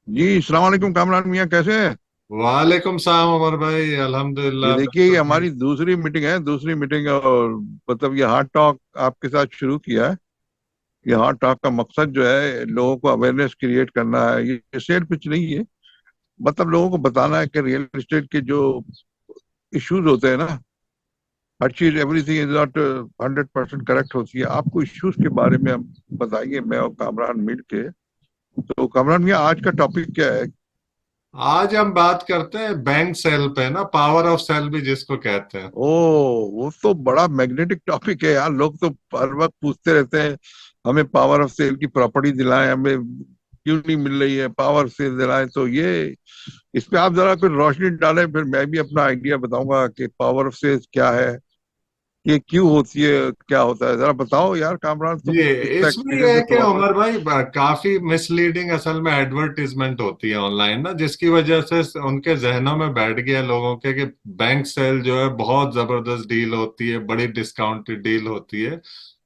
जी अस्सलाम वालेकुम कामरान मियाँ, कैसे हैं? वालेकुम सलाम उमर भाई, ये अल्हम्दुलिल्लाह देखिए, ये बिल्कुल हमारी ठीक। दूसरी मीटिंग है। और मतलब ये हार्ट टॉक आपके साथ शुरू किया है। ये हार्ट टॉक का मकसद जो है, लोगों को अवेयरनेस क्रिएट करना है। ये सेल पिच नहीं है। मतलब लोगों को बताना है कि रियल एस्टेट के जो इश्यूज होते हैं ना, हर चीज एवरीथिंग इज नॉट 100% करेक्ट होती है। आपको इश्यूज के बारे में हम बताइए, मैं और कामरान मिल के। तो कामरान मियाँ, आज का टॉपिक क्या है? आज हम बात करते हैं बैंक सेल पे ना, पावर ऑफ सेल भी जिसको कहते हैं। ओ, वो तो बड़ा मैग्नेटिक टॉपिक है यार। लोग तो हर वक्त पूछते रहते हैं, हमें पावर ऑफ सेल की प्रॉपर्टी दिलाएं, हमें क्यों नहीं मिल रही है, पावर सेल दिलाएं। तो ये, इस पे आप जरा कुछ रोशनी डालें, फिर मैं भी अपना आइडिया बताऊंगा कि पावर ऑफ सेल क्या है, ये क्यों होती है, क्या होता है। जरा बताओ यार कामरान, तुम ये इतना इसमें यह एक्सपीरियंस है है कि तुम्हारे पास। उमर भाई, काफी मिसलीडिंग असल में एडवर्टीजमेंट होती है ऑनलाइन ना, जिसकी वजह से उनके जहनों में बैठ गया लोगों के कि बैंक सेल जो है बहुत जबरदस्त डील होती है, बड़ी डिस्काउंटेड डील होती है।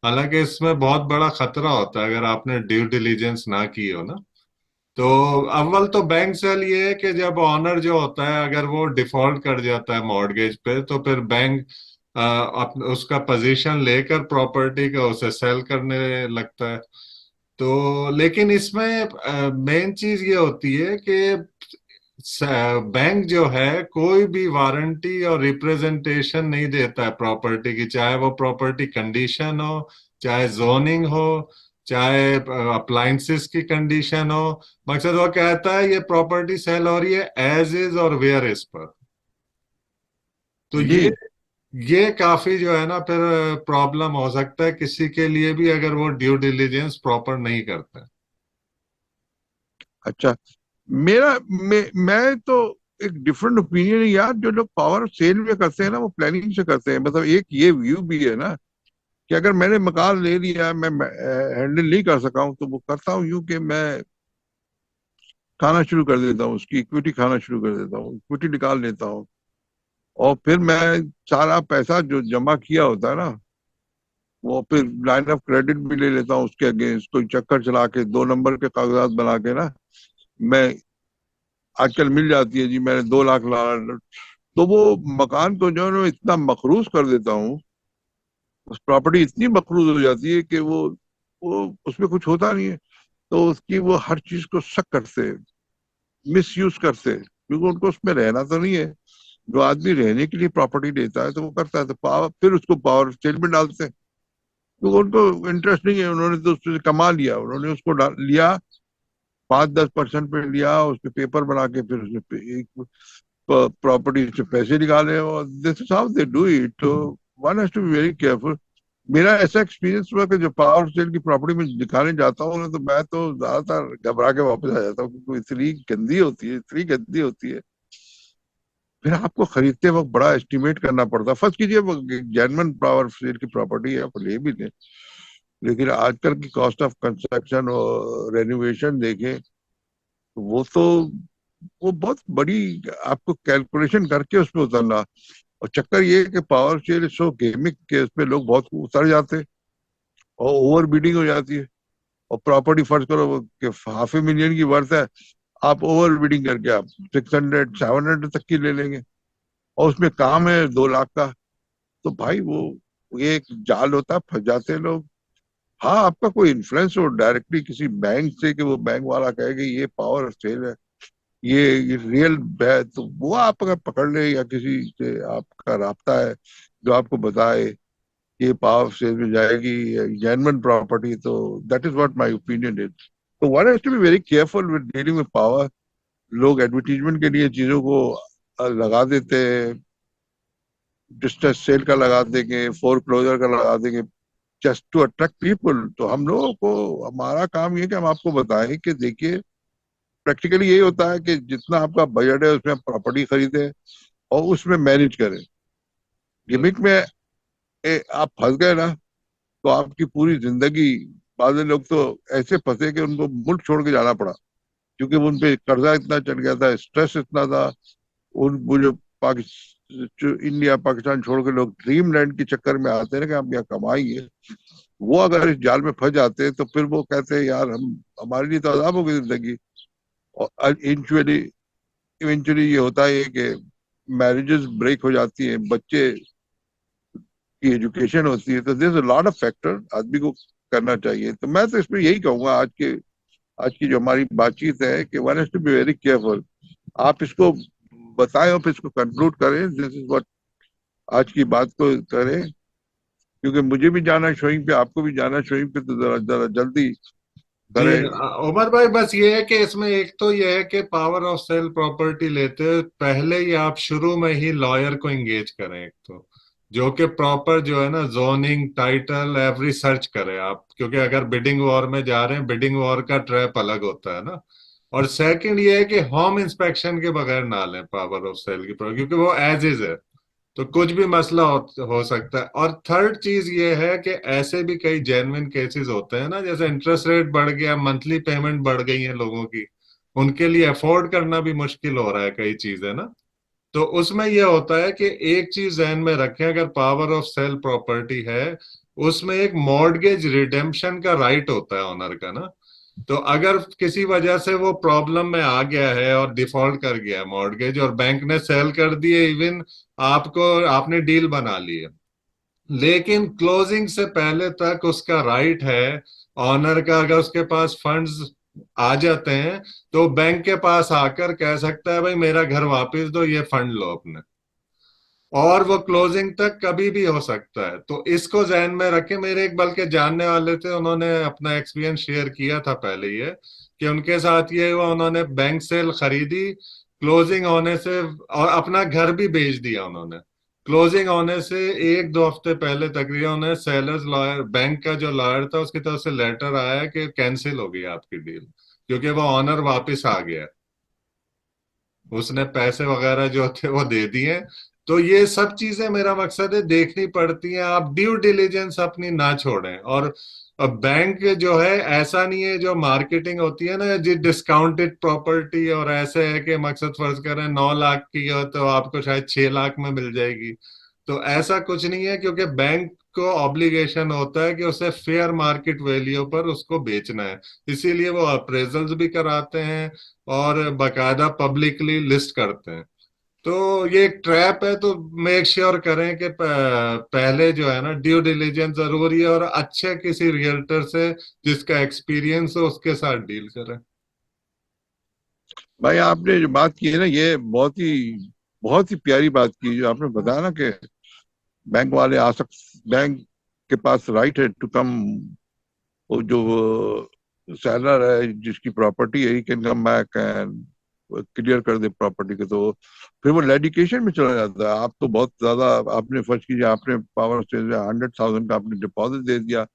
हालांकि इसमें बहुत बड़ा खतरा होता है अगर आपने ड्यू डिलीजेंस ना की हो ना। तो अव्वल तो बैंक सेल ये है कि जब ऑनर जो होता है अगर वो डिफॉल्ट कर जाता है मॉर्गेज पे, तो फिर बैंक उसका पोजीशन लेकर प्रॉपर्टी का उसे सेल करने लगता है। तो लेकिन इसमें मेन चीज ये होती है कि बैंक जो है कोई भी वारंटी और रिप्रेजेंटेशन नहीं देता है प्रॉपर्टी की, चाहे वो प्रॉपर्टी कंडीशन हो, चाहे जोनिंग हो, चाहे अप्लायंसेस की कंडीशन हो। मकसद वो कहता है ये प्रॉपर्टी सेल हो रही है एज इज और वेयर इज पर। तो ये जी। ये काफी जो है ना, फिर प्रॉब्लम हो सकता है किसी के लिए भी अगर वो ड्यू डिलिजेंस प्रॉपर नहीं करता है। अच्छा, मैं तो एक डिफरेंट ओपिनियन है यार। जो लोग पावर सेल में करते हैं ना, वो प्लानिंग से करते हैं। मतलब एक ये व्यू भी है ना, कि अगर मैंने मकान ले लिया, मैं हैंडल नहीं कर सका हूँ, तो वो करता हूँ यूं कि मैं खाना शुरू कर देता हूँ, उसकी इक्विटी खाना शुरू कर देता हूँ, इक्विटी निकाल लेता हूँ। और फिर मैं सारा पैसा जो जमा किया होता है ना, वो फिर लाइन ऑफ क्रेडिट भी ले लेता हूँ उसके अगेंस्ट। कोई चक्कर चला के 2 नंबर के कागजात बना के ना, मैं, आजकल मिल जाती है जी, मैंने 2 लाख ला, तो वो मकान को जो है ना इतना मखरूज कर देता हूँ, उस प्रॉपर्टी इतनी मखरूज हो जाती है कि वो उसमें कुछ होता नहीं है। तो उसकी वो हर चीज को शक करते, मिस यूज करते, क्योंकि उनको उसमें रहना तो नहीं है। जो आदमी रहने के लिए प्रॉपर्टी लेता है तो वो करता है, तो पावर फिर उसको पावर सेल में डालते हैं, क्योंकि उनको इंटरेस्ट नहीं है। उन्होंने तो उससे कमा लिया, उन्होंने उसको लिया, 5-10% पे लिया, उस पे पेपर बना के फिर उसने एक प्रॉपर्टी से पैसे निकाले, और this is how they do it. तो one has to be very careful. मेरा ऐसा एक्सपीरियंस हुआ कि जो पावर सेल की प्रॉपर्टी में दिखाने जाता हूँ ना, तो मैं तो ज्यादातर घबरा के वापस आ जाता हूँ, क्योंकि वो इतनी गंदी होती है, इतनी गंदी होती है। फिर आपको खरीदते वक्त बड़ा एस्टिमेट करना पड़ता है। फर्स्ट कीजिए, जेन्युइन पावर सेल की प्रॉपर्टी है, आप ले भी लें, लेकिन आजकल की कॉस्ट ऑफ कंस्ट्रक्शन और रेनोवेशन देखें, तो वो बहुत बड़ी, आपको कैलकुलेशन करके उसमें उतरना। और चक्कर ये है कि पावर शेयर सो गेमिक के उसमें लोग बहुत उतर जाते हैं, और ओवर बीडिंग हो जाती है। और प्रॉपर्टी फर्ज करो कि 500,000 की वर्थ है, आप ओवर बीडिंग करके आप 600-700 तक की ले लेंगे, और उसमें काम है 2 लाख का। तो भाई वो ये एक जाल होता है, फंस जाते हैं लोग। हाँ, आपका कोई इन्फ्लुएंस हो डायरेक्टली किसी बैंक से, कि वो बैंक वाला कहे कि ये पावर सेल है, ये रियल है, तो वो आप अगर पकड़ ले, या किसी से आपका राब्ता है जो आपको बताए ये पावर सेल में जाएगी, जेन्युइन प्रॉपर्टी, तो that is what my opinion is. तो one has to be very careful with dealing with power. लोग एडवर्टीजमेंट के लिए चीजों को लगा देते हैं, डिस्ट्रेस सेल का लगा देंगे, फोर क्लोजर का लगा देंगे, जस्ट टू अट्रैक्ट पीपल। तो हम लोगों को, हमारा काम ये है कि हम आपको बताएं कि देखिए, प्रैक्टिकली यही होता है कि जितना आपका बजट है उसमें प्रॉपर्टी खरीदें, और उसमें मैनेज करें। गिमिक में आप फंस गए ना, तो आपकी पूरी जिंदगी, बाद में लोग तो ऐसे फंसे कि उनको मुल्क छोड़ के जाना पड़ा, क्योंकि उन पे कर्जा इतना चढ़ गया था, स्ट्रेस इतना था। उन वो जो पाकिस्तान, जो इंडिया पाकिस्तान छोड़ के लोग ड्रीम लैंड के चक्कर में आते हैं ना, कि हम यहाँ कमाएंगे, वो अगर इस जाल में फंस जाते हैं, तो फिर वो कहते हैं यार, हम, हमारे लिए तो अजाब हो गई जिंदगी। और इवेंचुअली इवेंचुअली ये होता है कि मैरिजेस ब्रेक हो जाती हैं, बच्चे की एजुकेशन होती है, तो there is a lot of factor आदमी को करना चाहिए। तो मैं तो इसमें यही कहूंगा, आज की जो हमारी बातचीत है, कि one has to be very careful. आप इसको बताएं और फिर इसको कंक्लूड करें, दिस इज व्हाट आज की बात को करें, क्योंकि मुझे भी जाना है शोइंग पे, आपको भी जाना है शोइंग पे, तो जरा जरा जल्दी जी करें। उमर भाई, बस ये है कि इसमें एक तो ये है कि पावर ऑफ सेल प्रॉपर्टी लेते हैं पहले ही आप शुरू में ही लॉयर को एंगेज करें, एक तो जो कि प्रॉपर जो है ना जोनिंग टाइटल एवरी सर्च करें आप, क्योंकि अगर बिडिंग वॉर में जा रहे हैं, बिडिंग वॉर का ट्रैप अलग होता है ना। और सेकंड ये है कि होम इंस्पेक्शन के बगैर ना लें पावर ऑफ सेल की प्रॉपर्टी, क्योंकि वो एज इज है, तो कुछ भी मसला हो सकता है। और थर्ड चीज ये है कि ऐसे भी कई जेन्युइन केसेस होते हैं ना, जैसे इंटरेस्ट रेट बढ़ गया, मंथली पेमेंट बढ़ गई है लोगों की, उनके लिए अफोर्ड करना भी मुश्किल हो रहा है कई चीजें ना। तो उसमें यह होता है कि एक चीज ध्यान में रखें, अगर पावर ऑफ सेल प्रॉपर्टी है, उसमें एक मॉर्गेज रिडेम्पशन का राइट होता है ऑनर का ना। तो अगर किसी वजह से वो प्रॉब्लम में आ गया है और डिफॉल्ट कर गया है मॉर्गेज, और बैंक ने सेल कर दिए, इवन आपको आपने डील बना ली है, लेकिन क्लोजिंग से पहले तक उसका राइट है ऑनर का, अगर उसके पास फंड्स आ जाते हैं, तो बैंक के पास आकर कह सकता है भाई मेरा घर वापस दो, ये फंड लो अपने। और वो क्लोजिंग तक कभी भी हो सकता है, तो इसको ध्यान में रखें। मेरे एक बल्कि जानने वाले थे, उन्होंने अपना एक्सपीरियंस शेयर किया था पहले, ये कि उनके साथ ये हुआ, उन्होंने बैंक सेल खरीदी, क्लोजिंग होने से, और अपना घर भी बेच दिया उन्होंने, क्लोजिंग होने से एक दो हफ्ते पहले तकरीबन उन्हें सेलर्स लॉयर, बैंक का जो लॉयर था उसकी तरफ से लेटर आया कि कैंसिल हो गई आपकी डील, क्योंकि वो ऑनर वापस आ गया, उसने पैसे वगैरह जो थे वो दे दिए। तो ये सब चीजें, मेरा मकसद है, देखनी पड़ती हैं, आप ड्यू डिलीजेंस अपनी ना छोड़ें। और बैंक जो है, ऐसा नहीं है जो मार्केटिंग होती है ना, जी डिस्काउंटेड प्रॉपर्टी, और ऐसे है कि मकसद फर्ज करें 9 लाख की हो तो आपको शायद 6 लाख में मिल जाएगी। तो ऐसा कुछ नहीं है, क्योंकि बैंक को ऑब्लिगेशन होता है कि उसे फेयर मार्केट वैल्यू पर उसको बेचना है, इसीलिए वो अप्रेजल्स भी कराते हैं और बकायदा पब्लिकली लिस्ट करते हैं। तो ये एक ट्रैप है, तो मेक श्योर करें कि पहले जो है ना ड्यू डिलिजेंस जरूरी है, और अच्छे किसी रियल्टर से जिसका एक्सपीरियंस हो उसके साथ डील करें। भाई आपने जो बात की है ना, ये बहुत ही प्यारी बात की, जो आपने बताया ना कि बैंक वाले आ सक बैंक के पास राइट है टू कम, वो जो सेलर है जिसकी प्रॉपर्टी है, he can come back and clear कर दे प्रॉपर्टी के। तो फिर वो लिटिगेशन में चला जाता है। आप तो बहुत ज्यादा, आपने फर्ज कीजिए, आपने पावर से 100,000 का आपने डिपॉजिट दे दिया,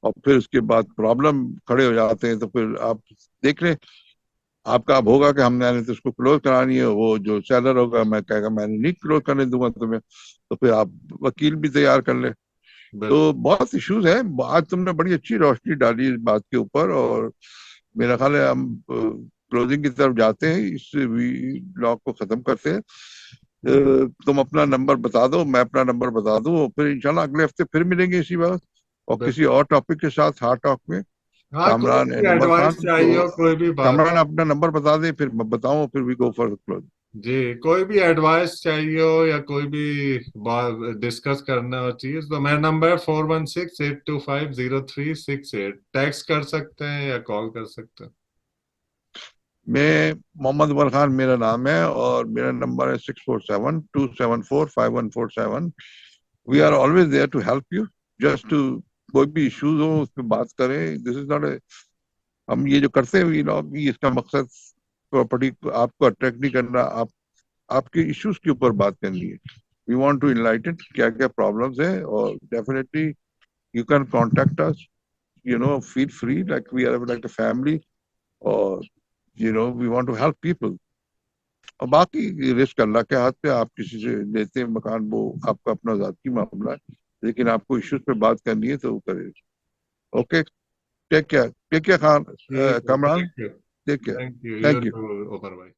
और फिर उसके बाद प्रॉब्लम खड़े हो जाते हैं, तो फिर आप देख लें, आपका अब होगा कि हमने तो उसको क्लोज करानी है, वो जो सेलर होगा मैं कहेगा मैंने नहीं क्लोज करने दूंगा तुम्हें, तो फिर आप वकील भी तैयार कर ले। बिल्कुल। तो बहुत इश्यूज हैं। आज तुमने बड़ी अच्छी रोशनी डाली इस बात के ऊपर, और मेरा ख्याल है हम क्लोजिंग की तरफ जाते हैं, इस ब्लॉग को खत्म करते हैं। तुम अपना नंबर बता दो, मैं अपना नंबर बता दूं, और फिर इंशाल्लाह अगले हफ्ते फिर मिलेंगे इसी बात और किसी बिल्कुल। और टॉपिक के साथ, हार्ड टॉक में। हाँ, कोई कामरान भी एंड उमर एडवाइस खान। चाहिए तो हो, कोई भी बात। कामरान अपना नंबर बता दे, फिर मैं बताऊं, फिर वी गो फॉर क्लोज। जी, कोई भी एडवाइस चाहिए हो या कोई भी बात डिस्कस करना हो चीज, तो मेरा नंबर है 4168250368। टैक्स कर सकते हैं या कॉल कर सकते हैं। मैं मोहम्मद उमर खान मेरा नाम है, और मेरा नंबर है 6472745147। We are always there to help you, just to कोई भी इश्यूज हो उस पर बात करें। दिस इज नॉट, हम ये जो करते हैं इसका मकसद प्रॉपर्टी को आपको अट्रैक्ट नहीं करना, आप आपके इश्यूज के ऊपर बात करनी है। वी वांट टू इनलाइटन क्या क्या प्रॉब्लम्स है, और definitely you can contact us, feel free, like we are like a family, और we want to help people. और बाकी रिस्क अल्लाह के हाथ पे, आप किसी से लेते हैं मकान, वो आपका अपना जाती मामला है, लेकिन आपको इश्यूज पे बात करनी है तो वो करें। ओके, टेक केयर खान, ठीक है, Kamran, thank you. Take care. Thank you, you thank you. To, Omar भाई।